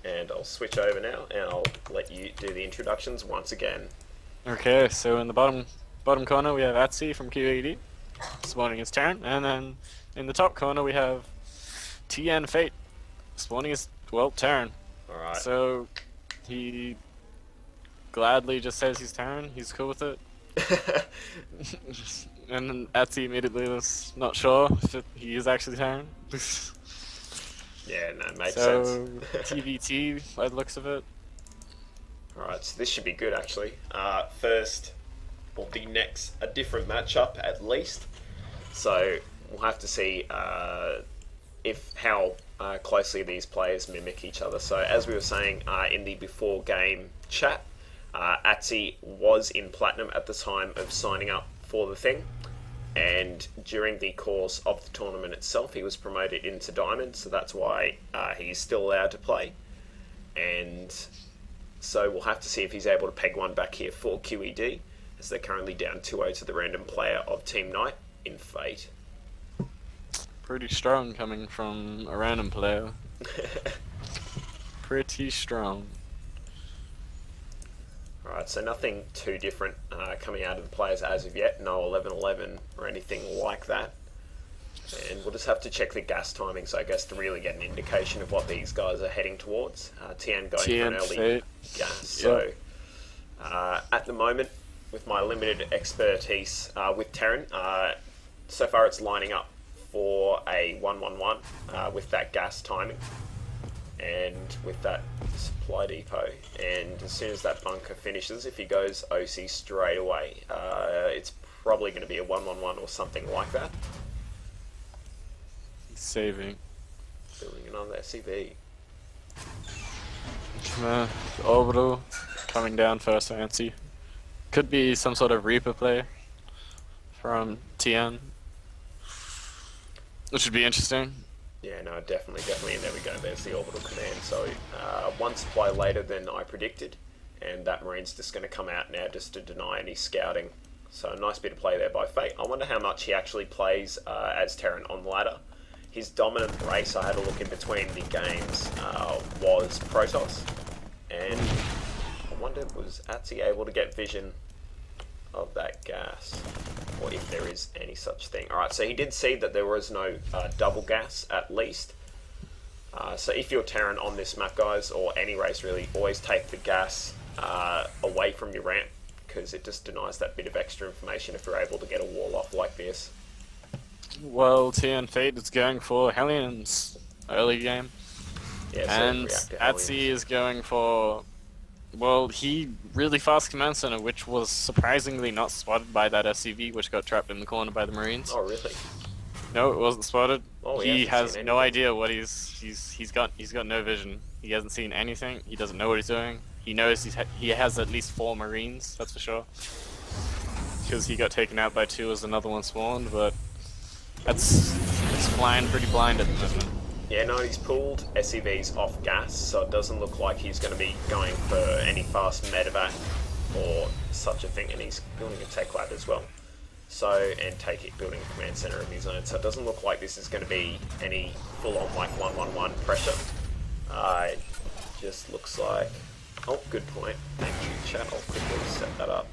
And I'll switch over now, and I'll let you do the introductions once again. Okay, so in the bottom corner we have Atsi from QED, spawning as Terran, and then in the top corner we have TN Fate, spawning as, well, Terran. Alright. So he gladly just says he's Terran, he's cool with it. And then Atsi immediately was not sure if he is actually Terran. Yeah, no, makes So sense. TVT by the looks of it. Alright, so this should be good actually. First, well, a different matchup at least. So we'll have to see if how closely these players mimic each other. So as we were saying in the before game chat, Atsi was in Platinum at the time of signing up for the thing, and during the course of the tournament itself he was promoted into Diamond, so that's why he's still allowed to play. And so we'll have to see if he's able to peg one back here for QED, as they're currently down 2-0 to the random player of Team Knight in Fate. Pretty strong coming from a random player. Pretty strong. Alright, so nothing too different coming out of the players as of yet. No 11-11 or anything like that. And we'll just have to check the gas timings, I guess, to really get an indication of what these guys are heading towards. Tian going for an early gas. So at the moment, with my limited expertise with Terran, so far it's lining up for a 1-1-1 with that gas timing and with that supply depot. And as soon as that bunker finishes, if he goes OC straight away, it's probably going to be a 1-1-1 or something like that. He's saving. Building another SCV. Orbital coming down first, Fancy. Could be some sort of Reaper play from TN, which would be interesting. Yeah, no, definitely, and there we go, there's the orbital command. So one supply later than I predicted, and that Marine's just going to come out now just to deny any scouting. So a nice bit of play there by Fate. I wonder how much he actually plays as Terran on ladder. His dominant race, I had a look in between the games, was Protoss, and I wonder, was Atsi able to get vision of that gas, or if there is any such thing. Alright, so he did see that there was no double gas at least. So if you're Terran on this map, guys, or any race really, always take the gas away from your ramp, because it just denies that bit of extra information if you're able to get a wall off like this. Well, TN Fate is going for Hellions early game, Yeah, so and Atsi is going for, well, he really fast commenced on it, which was surprisingly not spotted by that SCV, which got trapped in the corner by the Marines. Oh, really? No, it wasn't spotted. Oh, he has no idea what he's got no vision. He hasn't seen anything. He doesn't know what he's doing. He knows he has at least 4 Marines, that's for sure. Because he got taken out by 2 as another one spawned, but it's flying pretty blind at the moment. Yeah, no, he's pulled SCVs off gas, so it doesn't look like he's going to be going for any fast medevac or such a thing, and he's building a tech lab as well. So, and building a command center of his own, so it doesn't look like this is going to be any full-on like 1-1-1 pressure. It just looks like, oh, good point, thank you chat, I'll quickly set that up.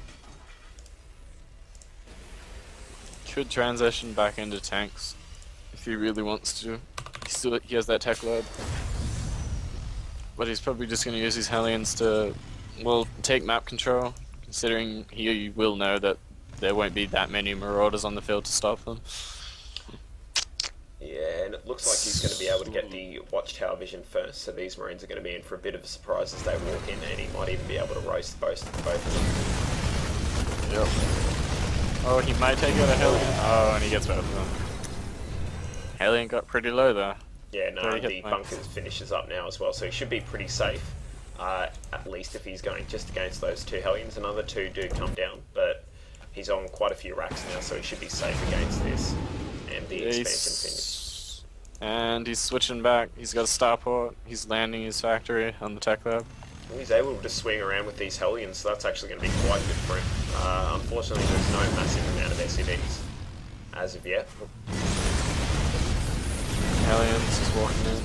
Could transition back into tanks if he really wants to. He has that tech lab, but he's probably just going to use his Hellions to, well, take map control, considering he will know that there won't be that many Marauders on the field to stop them. Yeah, and it looks like he's going to be able to get the watchtower vision first, so these Marines are going to be in for a bit of a surprise as they walk in, and he might even be able to roast both of them. Yep. Oh, he might take out a Hellion. Oh, and he gets both of them. Hellion got pretty low there. Yeah, no, the bunkers finishes up now as well, so he should be pretty safe. At least if he's going just against those 2 Hellions. Another 2 do come down, but he's on quite a few racks now, so he should be safe against this. And the expansion finish. And he's switching back. He's got a starport. He's landing his factory on the tech lab. Well, he's able to just swing around with these Hellions, so that's actually going to be quite good for him. Unfortunately, there's no massive amount of SCVs as of yet. Hellions just walking in.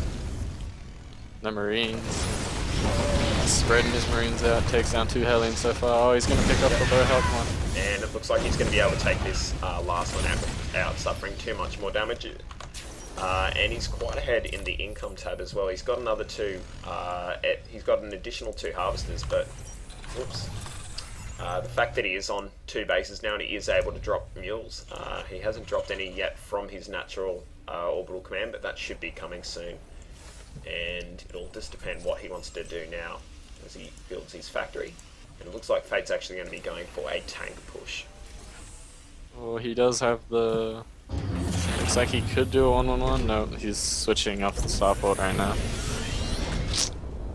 The Marines. Spreading his marines out, takes down 2 Hellions so far. Oh, he's going to pick up the low health one. And it looks like he's going to be able to take this last one out, suffering too much more damage. And he's quite ahead in the income tab as well. He's got another 2. He's got an additional 2 harvesters, but whoops. The fact that he is on 2 bases now and he is able to drop mules. He hasn't dropped any yet from his natural orbital command, but that should be coming soon. And it'll just depend what he wants to do now as he builds his factory. And it looks like Fate's actually going to be going for a tank push. Oh, he does have the... Looks like he could do a 1-1-1. No, he's switching off the starport right now.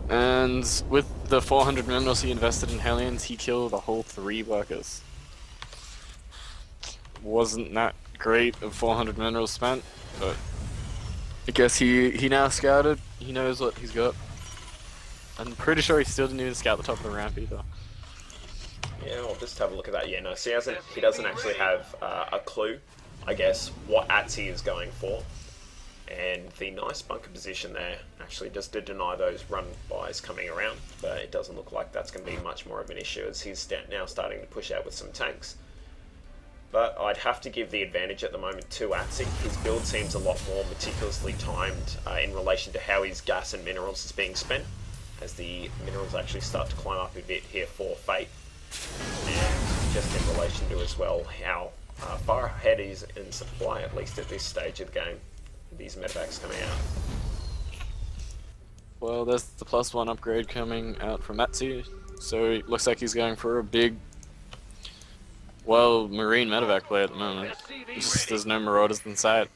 And with the 400 minerals he invested in Hellions, he killed a whole 3 workers. Wasn't that great of 400 minerals spent, but I guess he now scouted. He knows what he's got. I'm pretty sure he still didn't even scout the top of the ramp either. Yeah, I'll just have a look at that. Yeah, no, so he doesn't actually have a clue, I guess, what Atsi is going for. And the nice bunker position there actually just did deny those run-bys coming around, but it doesn't look like that's going to be much more of an issue as he's now starting to push out with some tanks. But I'd have to give the advantage at the moment to Atsi. His build seems a lot more meticulously timed in relation to how his gas and minerals is being spent, as the minerals actually start to climb up a bit here for Fate. And just in relation to as well how far ahead he is in supply, at least at this stage of the game. These medevacs coming out. Well, there's the +1 upgrade coming out from Atsi, so it looks like he's going for a big, well, marine medevac play at the moment. Just, there's no marauders in sight.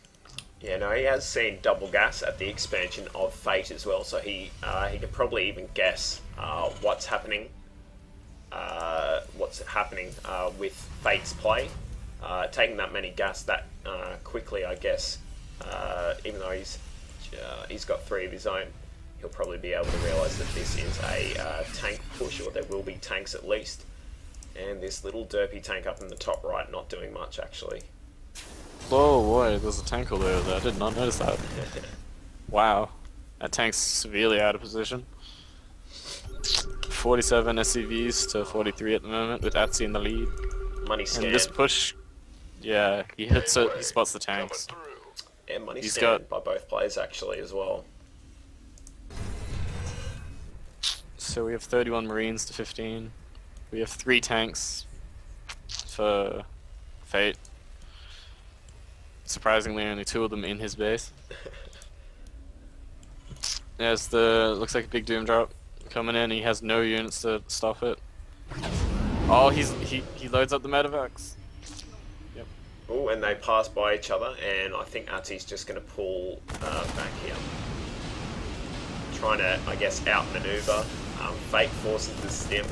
Yeah, no, he has seen double gas at the expansion of Fate as well, so he can probably even guess what's happening with Fate's play. Taking that many gas that quickly, I guess. Even though he's got 3 of his own, he'll probably be able to realise that this is a tank push, or there will be tanks at least. And this little derpy tank up in the top right, not doing much actually. Oh boy, there's a tank all over there. I did not notice that. Wow, that tank's severely out of position. 47 SCVs to 43 at the moment, with Atsi in the lead. Money scan. And this push, yeah, he hits it, he spots the tanks. Yeah, money He's stand by both players actually as well. So we have 31 Marines to 15. We have 3 tanks for Fate. Surprisingly, only 2 of them in his base. There's the, looks like a big doom drop coming in. He has no units to stop it. Oh, he loads up the medevacs. Yep. Oh, and they pass by each other, and I think Atsi's just going to pull back here. Trying to, I guess, outmaneuver Fate forces the stem,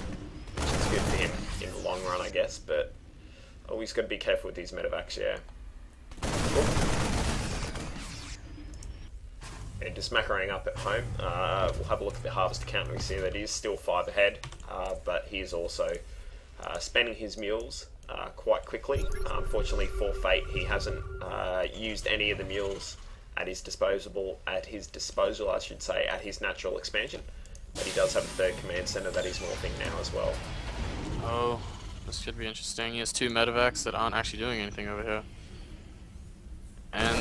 which is good for him in the long run, I guess, but oh, he's got to be careful with these medevacs, yeah. And just macroing up at home, we'll have a look at the harvest account and we see that he is still 5 ahead, but he is also spending his mules quite quickly. Unfortunately for Fate, he hasn't used any of the mules at his disposal, I should say, at his natural expansion. But he does have a 3rd command center that he's morphing now as well. Oh, this should be interesting. He has 2 medevacs that aren't actually doing anything over here. And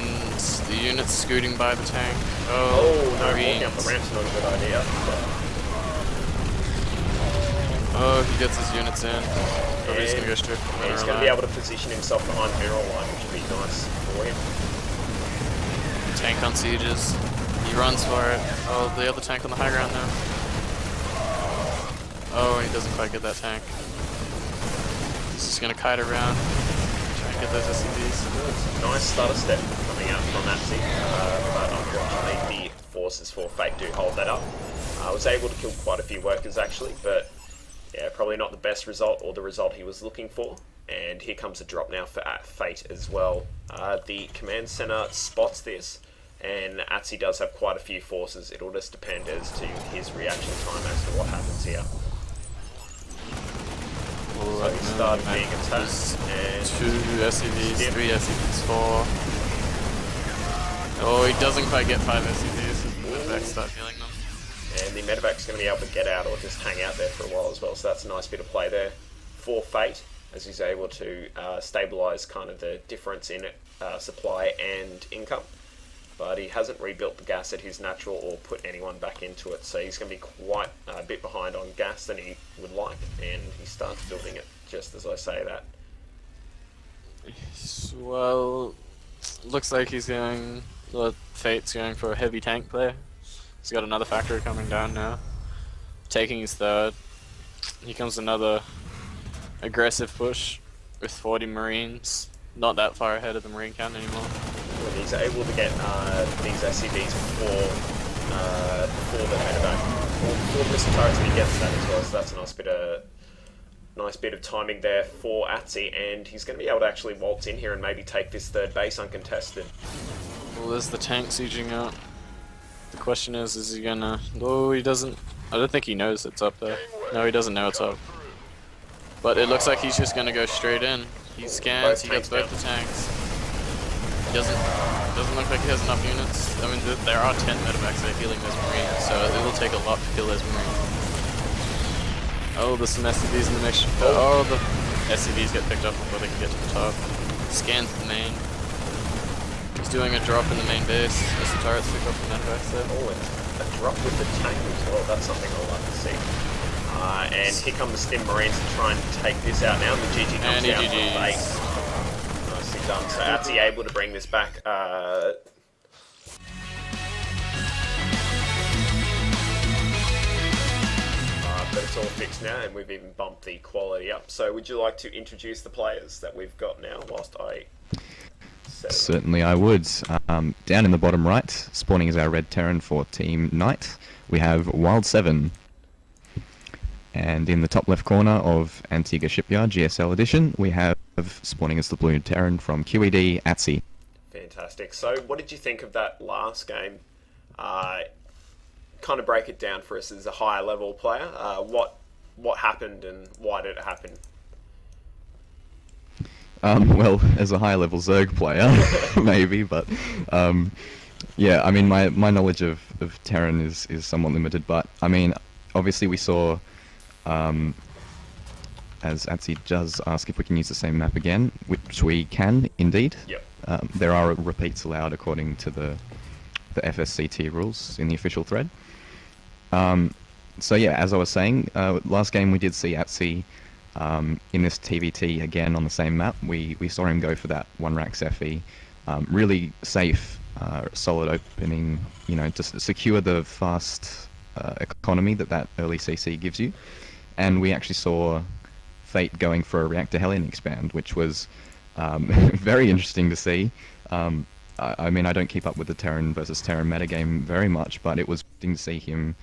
the unit's scooting by the tank. Oh no, walking up the ramp's not a good idea. Oh, he gets his units in. Oh, he's gonna go straight for the he's going to be able to position himself behind the mineral line, which would be nice for him. Tank on sieges. He runs for it. Oh, the other tank on the high ground now. Oh, he doesn't quite get that tank. He's just gonna kite around, try and get those SCVs. Nice starter step coming out from Atsi, but unfortunately the forces for Fate do hold that up. I was able to kill quite a few workers actually, but yeah, probably not the best result or the result he was looking for. And here comes a drop now for Fate as well. The command center spots this, and Atsi does have quite a few forces. It'll just depend as to his reaction time as to what happens here. So he started being attacked, and 2 SCVs, 3 SCVs, 4. Oh, he doesn't quite get 5 SCVs. The back start healing them. And the medevac's going to be able to get out or just hang out there for a while as well. So that's a nice bit of play there for Fate, as he's able to stabilise kind of the difference in supply and income. But he hasn't rebuilt the gas at his natural or put anyone back into it. So he's going to be quite a bit behind on gas than he would like. And he starts building it just as I say that. Well, looks like he's going... Well, Fate's going for a heavy tank play. He's got another factory coming down now. Taking his third. Here comes another aggressive push with 40 Marines. Not that far ahead of the Marine count anymore. Well, he's able to get these SCVs before the medevac. Before the missile turrets, and he gets that as well. So that's a nice bit of timing there for Atsi, and he's going to be able to actually waltz in here and maybe take this third base uncontested. Well, there's the tank sieging out. The question is he gonna... Oh, he doesn't... I don't think he knows it's up there. No, he doesn't know it's up. But it looks like he's just gonna go straight in. He scans, he gets both the tanks. He doesn't look like he has enough units. I mean, there are 10 medevacs that are healing those Marines, so it'll take a lot to kill those Marines. Oh, there's some SCVs in the mix. Oh, the SCVs get picked up before they can get to the top. Scans the main. He's doing a drop in the main base as the turrets pick up the medevacs there. Oh, and a drop with the tank as well. That's something I'd like to see. And here come the Stim Marines to try and take this out now. The GG comes down for the base. Nicely done. So Atsi able to bring this back. But it's all fixed now, and we've even bumped the quality up. So would you like to introduce the players that we've got now whilst I... Certainly I would. Down in the bottom right, spawning as our red Terran for Team Knight, we have Wild 7. And in the top left corner of Antigua Shipyard, GSL Edition, we have spawning as the blue Terran from QED, Atsi. Fantastic. So what did you think of that last game? Kind of break it down for us as a higher level player. What happened and why did it happen? Well, as a higher level zerg player, maybe, but yeah, I mean, my knowledge of Terran is somewhat limited, but I mean, obviously we saw, as Atsi does ask if we can use the same map again, which we can indeed. Yep. There are repeats allowed according to the FSCT rules in the official thread. So yeah, as I was saying, last game we did see Atsi in this TVT again on the same map. We saw him go for that 1 Rax FE. Really safe, solid opening, you know, to secure the fast economy that early CC gives you. And we actually saw Fate going for a Reactor Hellion expand, which was very interesting to see. I mean, I don't keep up with the Terran versus Terran metagame very much, but it was interesting to see him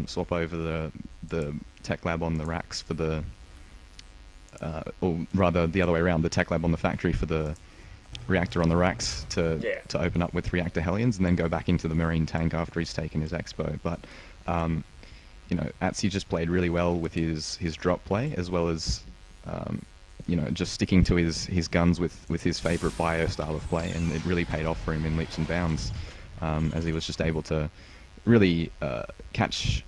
swap over the tech lab on the racks for the, or rather the other way around, the tech lab on the factory for the reactor on the racks to open up with Reactor Hellions, and then go back into the Marine tank after he's taken his expo. But you know, Atsi just played really well with his drop play, as well as you know, just sticking to his guns with his favourite bio style of play, and it really paid off for him in leaps and bounds, as he was just able to really catch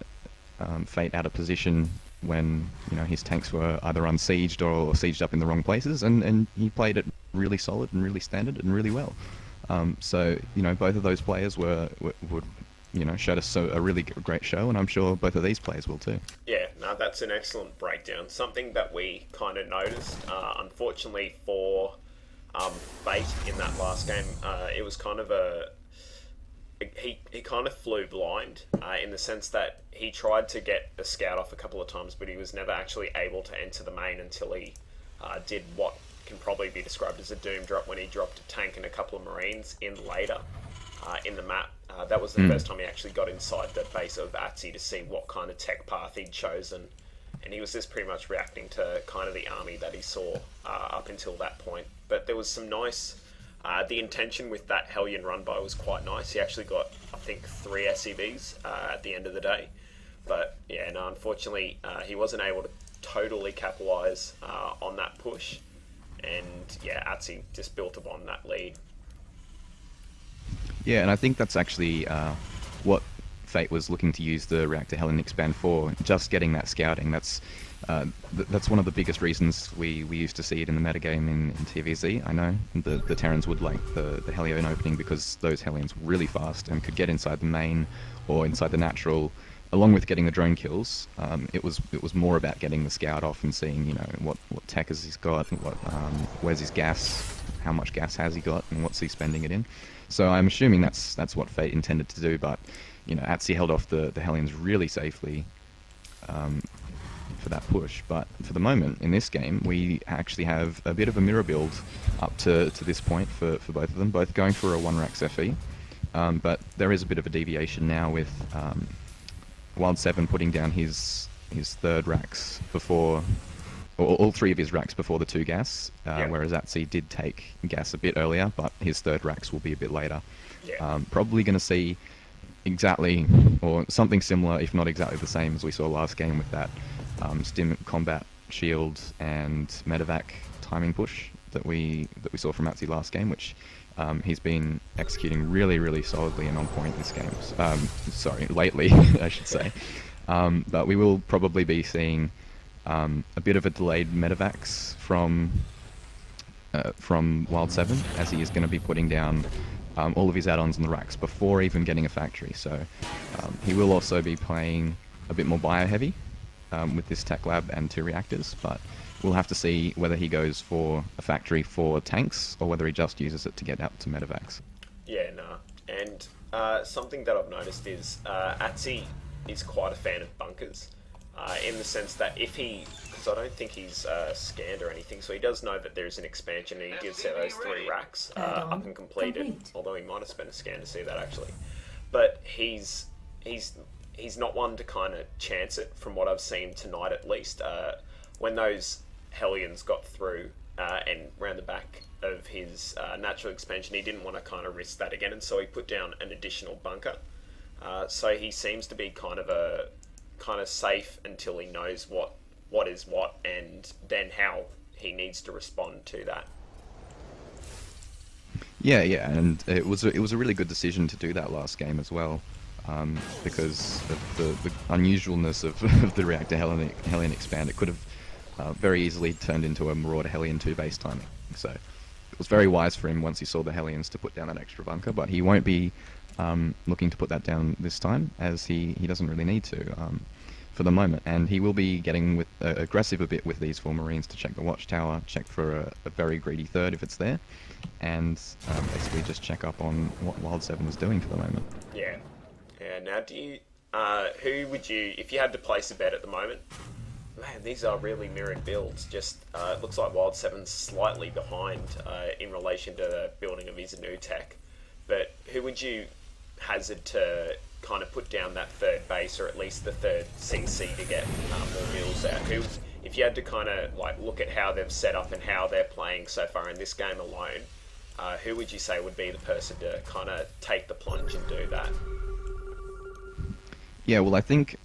Fate out of position when, you know, his tanks were either unsieged or sieged up in the wrong places, and he played it really solid and really standard and really well. So, you know, both of those players would you know, showed us a really great show, and I'm sure both of these players will too. Yeah, no, that's an excellent breakdown. Something that we kind of noticed, unfortunately for Fate in that last game, it was kind of he kind of flew blind in the sense that he tried to get a scout off a couple of times, but he was never actually able to enter the main until he did what can probably be described as a doom drop, when he dropped a tank and a couple of Marines in later in the map. That was the first time he actually got inside the base of Atsi to see what kind of tech path he'd chosen, and he was just pretty much reacting to kind of the army that he saw up until that point. But there was some nice, the intention with that Hellion run by was quite nice. He actually got, I think, 3 SCVs at the end of the day. But yeah, no, unfortunately he wasn't able to totally capitalise on that push, and yeah, Atsi just built upon that lead. Yeah, and I think that's actually what Fate was looking to use the Reactor Hellion expand for just getting that scouting. That's one of the biggest reasons we used to see it in the metagame in TVZ. I know the Terrans would like the Hellion opening because those Hellions were really fast and could get inside the main or inside the natural, along with getting the drone kills. It was more about getting the scout off and seeing, you know, what tech has he's got, where's his gas, how much gas has he got, and what's he spending it in. So I'm assuming that's what Fate intended to do, but you know, Atsi held off the Hellions really safely for that push. But for the moment in this game, we actually have a bit of a mirror build up to this point for both of them, both going for a 1-Rax FE. But there is a bit of a deviation now with Wild 7 putting down his third Rax before, or all 3 of his Racks before the 2 gas, whereas Atsi did take gas a bit earlier, but his third Rax will be a bit later. Probably going to see exactly, or something similar, if not exactly the same as we saw last game with that Stim Combat Shield and Medevac timing push that we saw from Atsi last game, which he's been executing really solidly and on point this game. Lately, I should say. But we will probably be seeing a bit of a delayed Medevacs from Wild 7, as he is going to be putting down all of his add-ons in the racks before even getting a factory. So he will also be playing a bit more bio-heavy with this tech lab and 2 reactors, but we'll have to see whether he goes for a factory for tanks or whether he just uses it to get out to medevacs. Yeah, nah. And something that I've noticed is Atsi is quite a fan of bunkers, in the sense that if he, because I don't think he's scanned or anything, so he does know that there's an expansion and he did set those 3 racks up and completed, although he might have spent a scan to see that actually. But he's not one to kind of chance it, from what I've seen tonight at least. When those Hellions got through and round the back of his natural expansion, he didn't want to kind of risk that again, and so he put down an additional bunker. So he seems to be kind of safe until he knows what is what, and then how he needs to respond to that. Yeah, and it was a really good decision to do that last game as well, because of the unusualness of the Reactor Hellion expand. It could have very easily turned into a Marauder Hellion 2 base timing. So it was very wise for him once he saw the Hellions to put down that extra bunker, but he won't be looking to put that down this time, as he doesn't really need to for the moment, and he will be getting aggressive a bit with these 4 Marines to check the watchtower, check for a very greedy third if it's there, and basically just check up on what Wild 7 is doing for the moment. Yeah. Now, do you who would you, if you had to place a bet at the moment? Man, these are really mirrored builds. Just it looks like Wild 7's slightly behind in relation to the building of his new tech. But who would you hazard to kind of put down that third base, or at least the third CC, to get more mills out? Who, if you had to kind of like look at how they've set up and how they're playing so far in this game alone, who would you say would be the person to kind of take the plunge and do that? Yeah, well, I think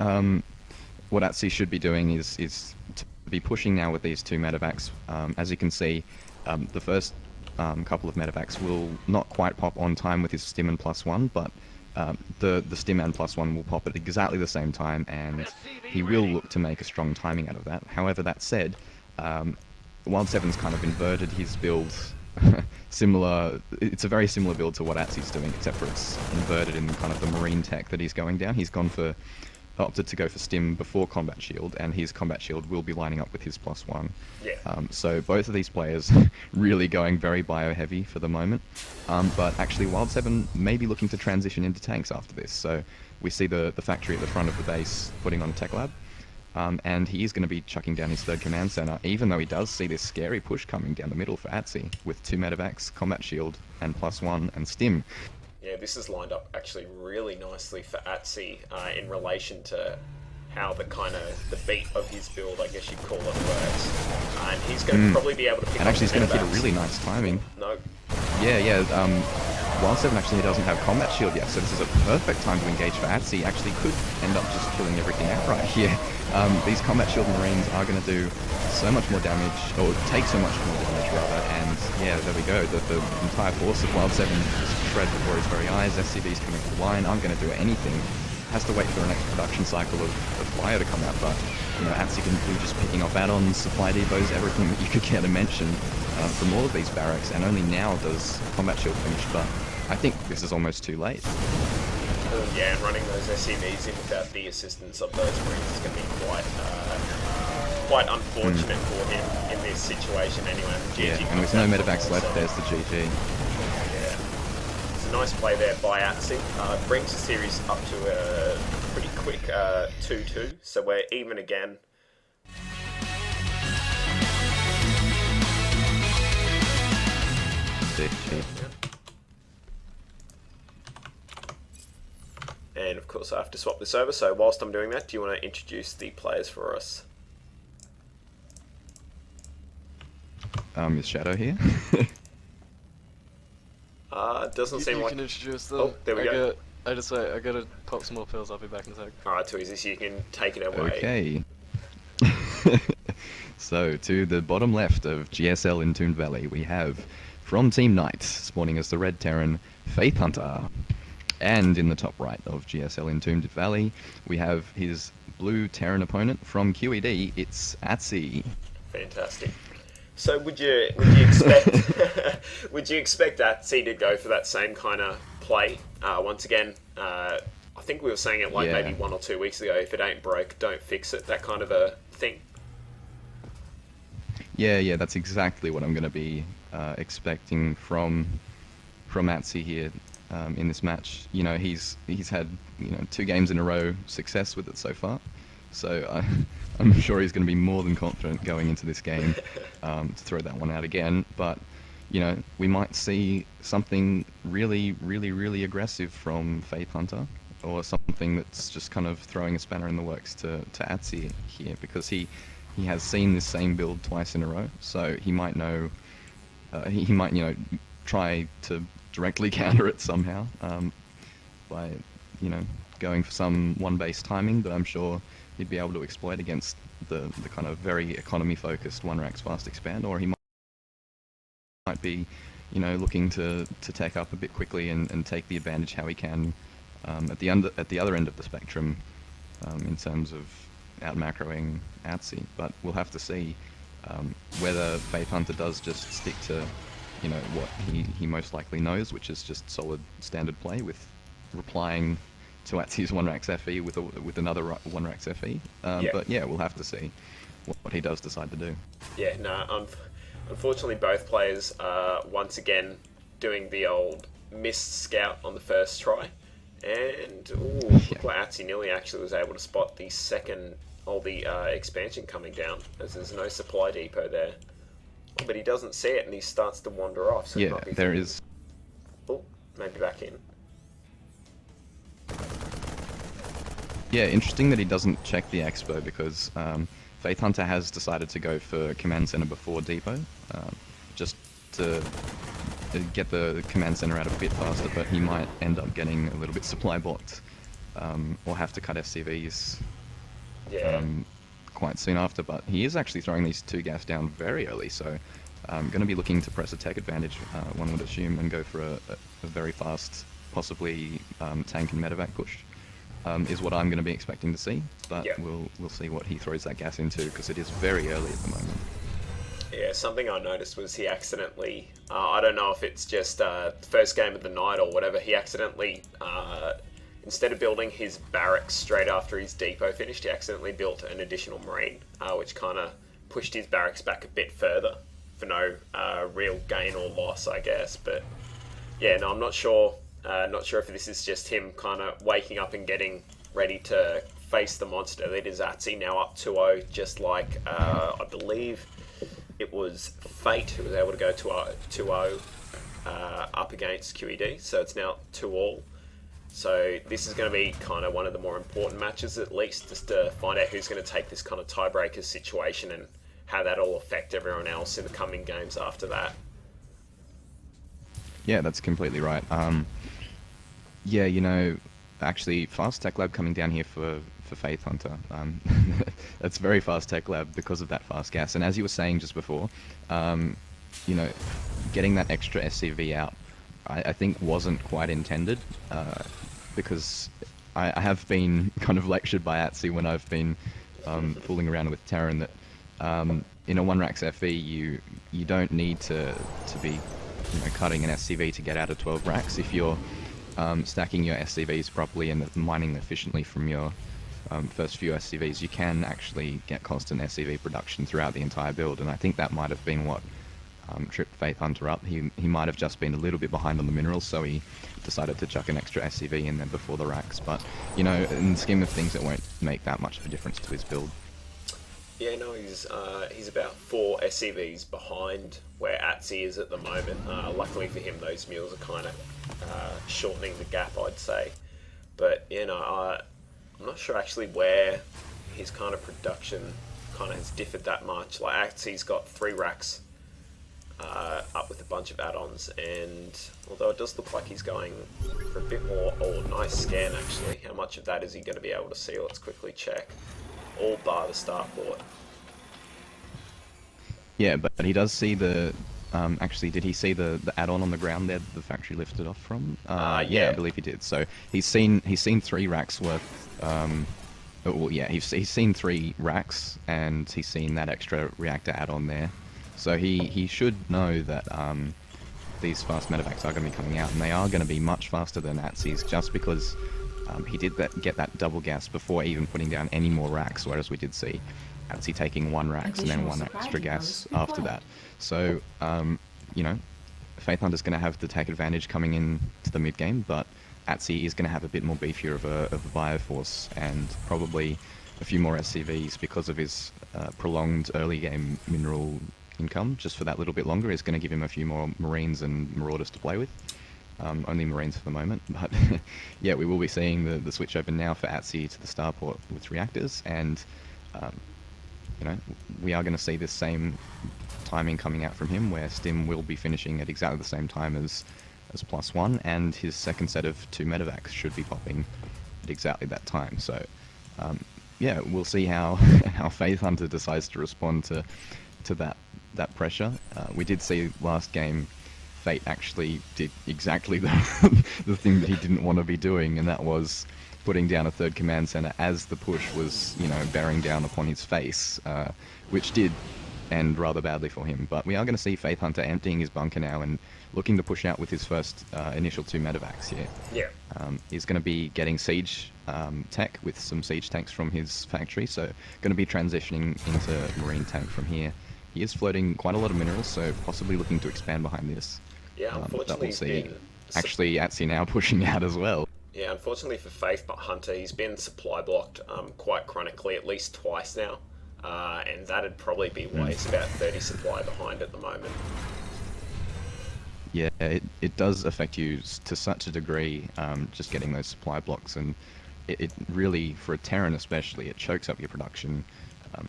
what Atsi should be doing is to be pushing now with these 2 medevacs. As you can see, the first couple of medevacs will not quite pop on time with his stim and +1, but the stim and +1 will pop at exactly the same time, and he will look to make a strong timing out of that. However, that said, Wild 7's kind of inverted his build. It's a very similar build to what Atsi's doing, except for it's inverted in kind of the marine tech that he's going down. He's opted to go for stim before combat shield, and his combat shield will be lining up with his +1. Yeah. So both of these players really going very bio heavy for the moment, but actually Wild 7 may be looking to transition into tanks after this. So we see the factory at the front of the base putting on a tech lab, and he is going to be chucking down his 3rd command center, even though he does see this scary push coming down the middle for Atsi with 2 medevacs, combat shield, and +1 and stim. Yeah, this is lined up actually really nicely for Atsi in relation to how the beat of his build, I guess you'd call it, works. And he's going to probably be able to pick up. And actually he's going to hit a really nice timing. No. Yeah. Wild 7 actually doesn't have combat shield yet, so this is a perfect time to engage for Atsi. Actually could end up just killing everything outright here. These combat shield marines are going to do so much more damage, or take so much more damage rather, and yeah, there we go. The entire force of Wild 7 is shred before his very eyes. SCVs coming to the line aren't going to do anything has to wait for the next production cycle of fire to come out. But you know, Atsi can do just picking off add-ons, supply depots, everything that you could care to mention from all of these barracks, and only now does combat shield finish. But I think this is almost too late. Yeah, and running those SCVs in without the assistance of those Marines is going to be quite unfortunate for him in this situation anyway. Yeah, and with no medevacs left, there's the GG. Yeah. It's a nice play there by Atsi. Brings the series up to a pretty quick 2-2, so we're even again. GG. And of course I have to swap this over, so whilst I'm doing that, do you want to introduce the players for us? Is Shadow here? Doesn't seem You like... can introduce them. Oh, there we go. I just wait, I gotta pop some more pills, I'll be back in a sec. Alright, too easy, so you can take it away. Okay. So, to the bottom left of GSL Entombed Valley, we have, from Team Knight, spawning as the Red Terran, Faith Hunter. And in the top right of GSL Entombed Valley, we have his blue Terran opponent from QED, it's Atsi. Fantastic. So would you expect would you expect Atsi to go for that same kind of play? Once again, I think we were saying it like maybe 1 or 2 weeks ago. If it ain't broke, don't fix it. That kind of a thing. Yeah, that's exactly what I'm going to be expecting from Atsi here in this match. You know, he's had 2 games in a row success with it so far, so I'm sure he's going to be more than confident going into this game to throw that one out again. But you know, we might see something really aggressive from Faith Hunter, or something that's just kind of throwing a spanner in the works to Atsi here, because he has seen this same build twice in a row, so he might know he might try to directly counter it somehow by going for some one base timing that I'm sure he'd be able to exploit against the kind of very economy focused one racks fast expand, or he might be looking to tech up a bit quickly and take the advantage how he can at the other end of the spectrum in terms of out macroing Atsi. But we'll have to see whether Faith Hunter does just stick to what he most likely knows, which is just solid standard play with replying to Atsi's one racks FE with another one racks FE. But yeah, we'll have to see what he does decide to do. Yeah, no, unfortunately both players are once again doing the old missed scout on the first try, and looked like Atsi nearly actually was able to spot the second, or the expansion coming down, as there's no supply depot there. But he doesn't see it and he starts to wander off. So yeah, there is. Oh, maybe back in. Yeah, interesting that he doesn't check the expo, because Faith Hunter has decided to go for command center before depot, just to get the command center out a bit faster. But he might end up getting a little bit supply blocked, or have to cut SCVs. Quite soon after. But he is actually throwing these 2 gas down very early, so I'm going to be looking to press a tech advantage, one would assume, and go for a very fast, possibly tank and medevac push, is what I'm going to be expecting to see. But we'll see what he throws that gas into, because it is very early at the moment. Yeah, something I noticed was he accidentally, I don't know if it's just the first game of the night or whatever, he accidentally instead of building his barracks straight after his depot finished, he accidentally built an additional marine, which kind of pushed his barracks back a bit further for no real gain or loss, I guess. But yeah, no, I'm not sure. Not sure if this is just him kind of waking up and getting ready to face the monster that is Atsi, now up 2-0, just like I believe it was Fate who was able to go 2-0 up against QED. So it's now 2-all. So this is going to be kind of one of the more important matches, at least, just to find out who's going to take this kind of tiebreaker situation and how that'll affect everyone else in the coming games after that. Yeah, that's completely right. Actually, Fast Tech Lab coming down here for Faith Hunter. That's very fast Tech Lab because of that fast gas. And as you were saying just before, getting that extra SCV out, I think wasn't quite intended, because I have been kind of lectured by Atsi when I've been fooling around with Terran that in a 1-Rax FE you don't need to be cutting an SCV to get out of 12 racks. If you're stacking your SCVs properly and mining efficiently from your first few SCVs, you can actually get constant SCV production throughout the entire build, and I think that might have been what tripped Faith Hunter up. He might have just been a little bit behind on the minerals, so he decided to chuck an extra SCV in there before the racks, but in the scheme of things it won't make that much of a difference to his build. Yeah, no, he's about 4 SCVs behind where Atsi is at the moment. Luckily for him, those mules are kind of shortening the gap, I'd say. But I'm not sure actually where his kind of production kind of has differed that much. Like Atsi's got 3 racks up with a bunch of add-ons, and although it does look like he's going for a bit more, nice scan actually. How much of that is he going to be able to see? Let's quickly check. All bar the starport. Yeah, but he does see the... actually, did he see the add-on on the ground there that the factory lifted off from? Yeah, I believe he did. So he's seen 3 racks worth... well, yeah, he's seen 3 racks, and he's seen that extra reactor add-on there. So he should know that these fast medevacs are going to be coming out, and they are going to be much faster than Atsi's, just because he did get that double gas before even putting down any more racks, whereas we did see Atsi taking 1 racks and then 1 extra gas after that. So, Faith Hunter's going to have to take advantage coming in to the mid-game, but Atsi is going to have a bit more beefier of a bioforce, and probably a few more SCVs because of his prolonged early game mineral income. Just for that little bit longer is going to give him a few more Marines and Marauders to play with. Only Marines for the moment, but yeah, we will be seeing the switch open now for Atsi to the starport with reactors, and we are going to see this same timing coming out from him, where Stim will be finishing at exactly the same time as +1, and his second set of 2 medevacs should be popping at exactly that time. So yeah, we'll see how Faith Hunter decides to respond to that pressure. We did see last game Fate actually did exactly the thing that he didn't want to be doing, and that was putting down a 3rd command center as the push was, bearing down upon his face, which did end rather badly for him. But we are going to see Faith Hunter emptying his bunker now and looking to push out with his first initial 2 medevacs here. Yeah. He's going to be getting siege tech with some siege tanks from his factory, so going to be transitioning into marine tank from here. He is floating quite a lot of minerals, so possibly looking to expand behind this. Yeah, unfortunately we'll see. Actually, Atsi now pushing out as well. Yeah, unfortunately for Faith Hunter, he's been supply blocked quite chronically, at least twice now. And that'd probably be why he's about 30 supply behind at the moment. Yeah, it does affect you to such a degree, just getting those supply blocks, and it really, for a Terran especially, it chokes up your production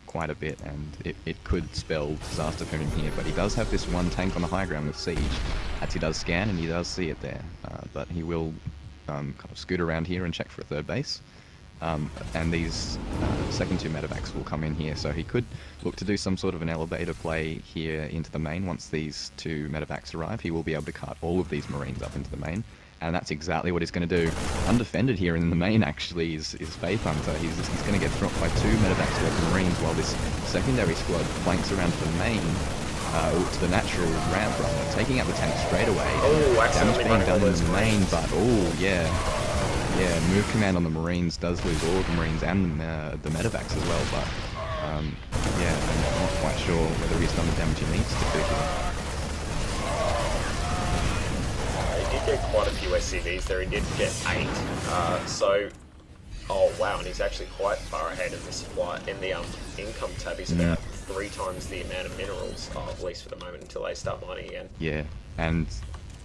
quite a bit, and it could spell disaster for him here. But he does have this 1 tank on the high ground with siege. Atsi does scan, and he does see it there, but he will kind of scoot around here and check for a 3rd base. And these second 2 medevacs will come in here, so he could look to do some sort of an elevator play here into the main. Once these 2 medevacs arrive, he will be able to cut all of these Marines up into the main, and that's exactly what he's going to do. Undefended here in the main actually is Faith Hunter. He's going to get dropped by 2 medevacs worth of Marines, while this secondary squad flanks around to the main, to the natural ramp rather, taking out the tank straight away. Damage being done in the main, but yeah, move command on the Marines does lose all of the Marines and the medevacs as well, but yeah, I'm not quite sure whether he's done the damage he needs to do here. He did get quite a few SCVs there. He did get 8. Oh wow, and he's actually quite far ahead in the supply. In the income tab, he's about 3 times the amount of minerals, at least for the moment, until they start mining again. Yeah, and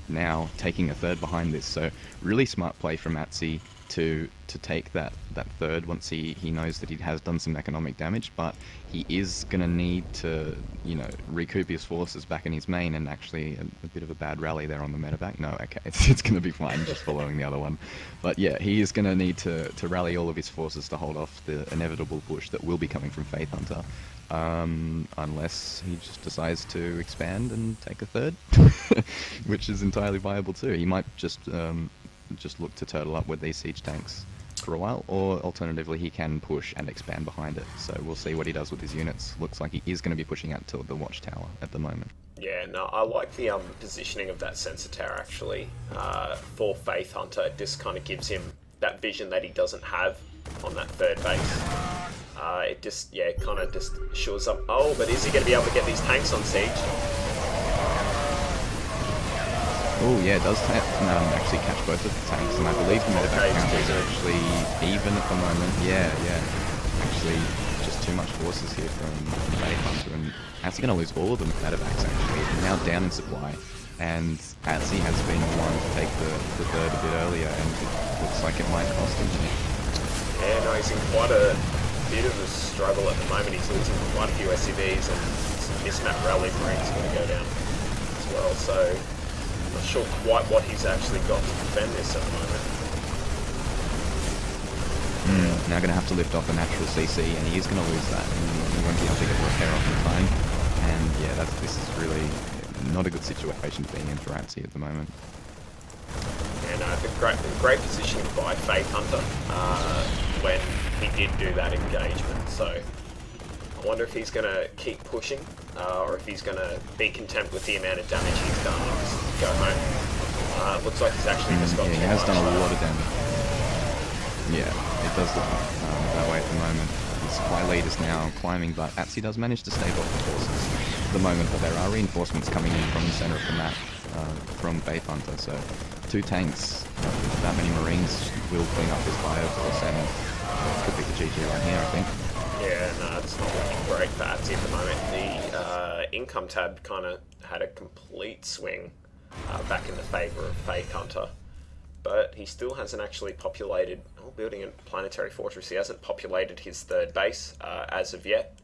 now taking a 3rd behind this, so really smart play from Atsi to take that 3rd once he knows that he has done some economic damage, but he is going to need to recoup his forces back in his main, and actually a bit of a bad rally there on the medevac. No, okay, it's going to be fine just following the other one, but yeah, he is going to need to rally all of his forces to hold off the inevitable push that will be coming from Faith Hunter, unless he just decides to expand and take a 3rd, which is entirely viable too. He might just look to turtle up with these siege tanks. for a while, or alternatively he can push and expand behind it. So we'll see what he does with his units. Looks like he is going to be pushing out to the watchtower at the moment. Yeah, no, I like the positioning of that sensor tower actually. For Faith Hunter, it just kind of gives him that vision that he doesn't have on that third base. It just, yeah, kind of just shores up. Oh, but is he going to be able to get these tanks on siege? Oh yeah, it does actually catch both of the tanks, and I believe the medevac count is actually even at the moment. Yeah, actually just too much forces here from Faith Hunter, and actually going to lose all of the medevacs actually. Now down in supply, and Atsy has been the one to take the third a bit earlier, and it looks like it might cost him. Yeah, no, he's in quite a bit of a struggle at the moment. He's losing quite a few SCVs, and some mismap rally Marine's going to go down as well, so I'm not sure quite what he's actually got to defend this at the moment. Now going to have to lift off a natural CC, and he is going to lose that, and he won't be able to get the repair off in time. And yeah, this is really not a good situation being in for Atsy at the moment. Yeah, no, the great positioning by Faith Hunter when he did do that engagement. So I wonder if he's going to keep pushing, or if he's going to be content with the amount of damage he's done and just go home. Looks like he's actually just got. Yeah, he has done a lot of damage. Yeah, it does look that way at the moment. The supply lead is now climbing, but Atsy does manage to stave off the forces at the moment, but there are reinforcements coming in from the center of the map from Faith Hunter, so 2 tanks, that many Marines will clean up this fire, of course, and it could be the GG right here, I think. Yeah, no, it's not looking great for Atsy at the moment. The income tab kind of had a complete swing back in the favour of Faith Hunter, but he still hasn't actually populated, building a planetary fortress, he hasn't populated his third base as of yet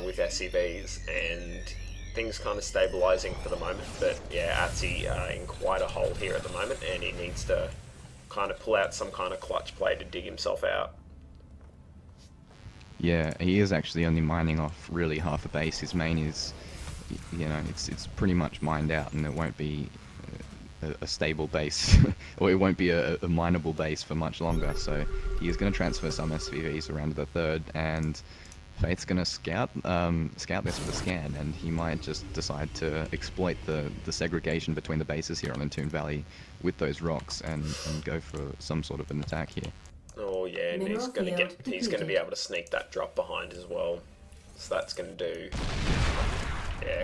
with SCVs, and things kind of stabilising for the moment, but yeah, Atsy in quite a hole here at the moment, and he needs to kind of pull out some kind of clutch play to dig himself out. Yeah, he is actually only mining off really half a base. His main is, you know, it's pretty much mined out, and it won't be a stable base, or it won't be a mineable base for much longer, so he is going to transfer some SVVs around to the third, and Faith's going to scout this with a scan, and he might just decide to exploit the segregation between the bases here on Entombed Valley with those rocks and go for some sort of an attack here. Oh yeah, and he's going to be able to sneak that drop behind as well, so that's going to do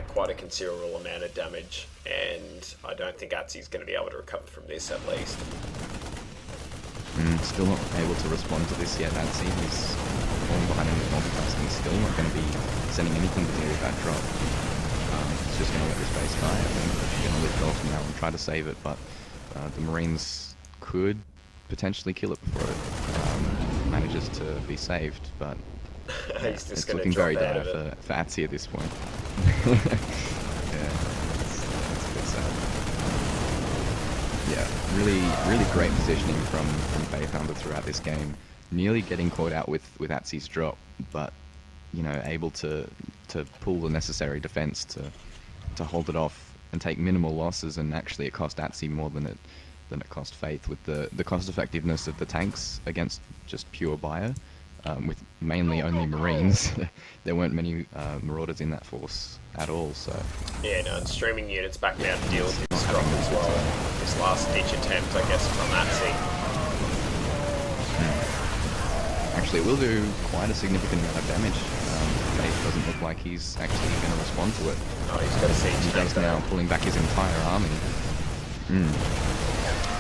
quite a considerable amount of damage, and I don't think Atsy's going to be able to recover from this at least. Still not able to respond to this yet, Atsy. He's falling behind in the multitasking, still not going to be sending anything to do with that drop. He's just going to let this base die, and then he's going to lift off now and try to save it, but the Marines could potentially kill it before it manages to be saved, but it's looking very dire for Atsy at this point. Yeah, it's a bit sad. Yeah, really great positioning from Faith Hunter throughout this game. Nearly getting caught out with Atsy's drop, but you know, able to pull the necessary defense to hold it off and take minimal losses, and actually it cost Atsy more than it cost Faith, with the cost effectiveness of the tanks against just pure bio. With mainly only Marines, there weren't many Marauders in that force at all, so... Yeah, no, and streaming units back now to deal with this drop as well. This last-ditch attempt, I guess, from Atsy. Actually, it will do quite a significant amount of damage. Faith doesn't look like he's actually going to respond to it. Oh, he's got a siege. He does now, pulling back his entire army.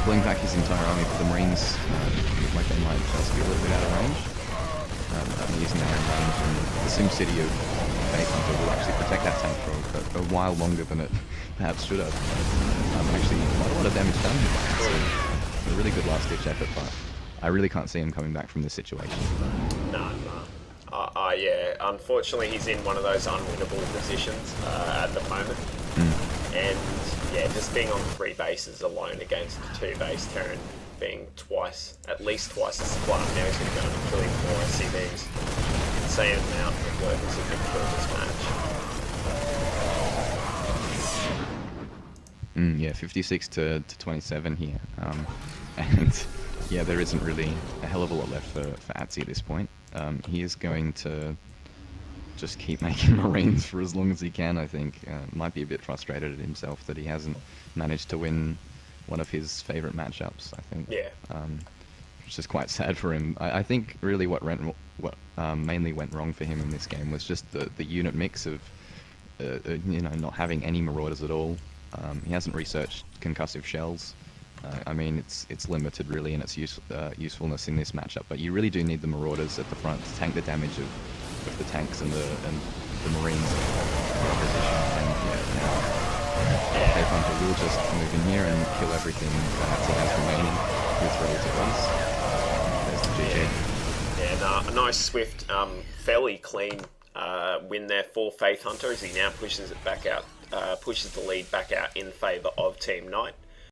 Pulling back his entire army, but the Marines look like they might just be a little bit out of range. He's now in range, and the SimCity of Faith Hunter will actually protect that tank for a while longer than it perhaps should have. Actually, quite a lot of damage done here. It's a really good last-ditch effort, but I really can't see him coming back from this situation. No. Yeah, unfortunately he's in one of those unwinnable positions at the moment. And yeah, just being on 3 bases alone against 2 base terran, being at least twice the supply. Now he's going to go and killing more SCVs. Insane amount of workers who can kill this match. Yeah, 56 to 27 here. And yeah, there isn't really a hell of a lot left for Atzi at this point. He is going to just keep making Marines for as long as he can, I think. Might be a bit frustrated at himself that he hasn't managed to win one of his favourite matchups, I think. Yeah. Which is quite sad for him. I think really what mainly went wrong for him in this game was just the unit mix of, you know, not having any Marauders at all. He hasn't researched concussive shells. I mean, it's limited really in its usefulness in this matchup, but you really do need the Marauders at the front to tank the damage of the tanks and the Marines in opposition. And yeah, now Cave Hunter will just move in here and kill everything that he has remaining with relative ease. There's the GG. Yeah, a nice swift, fairly clean win there for Faith Hunter as he now pushes it back out, pushes the lead back out in favour of Team Knight.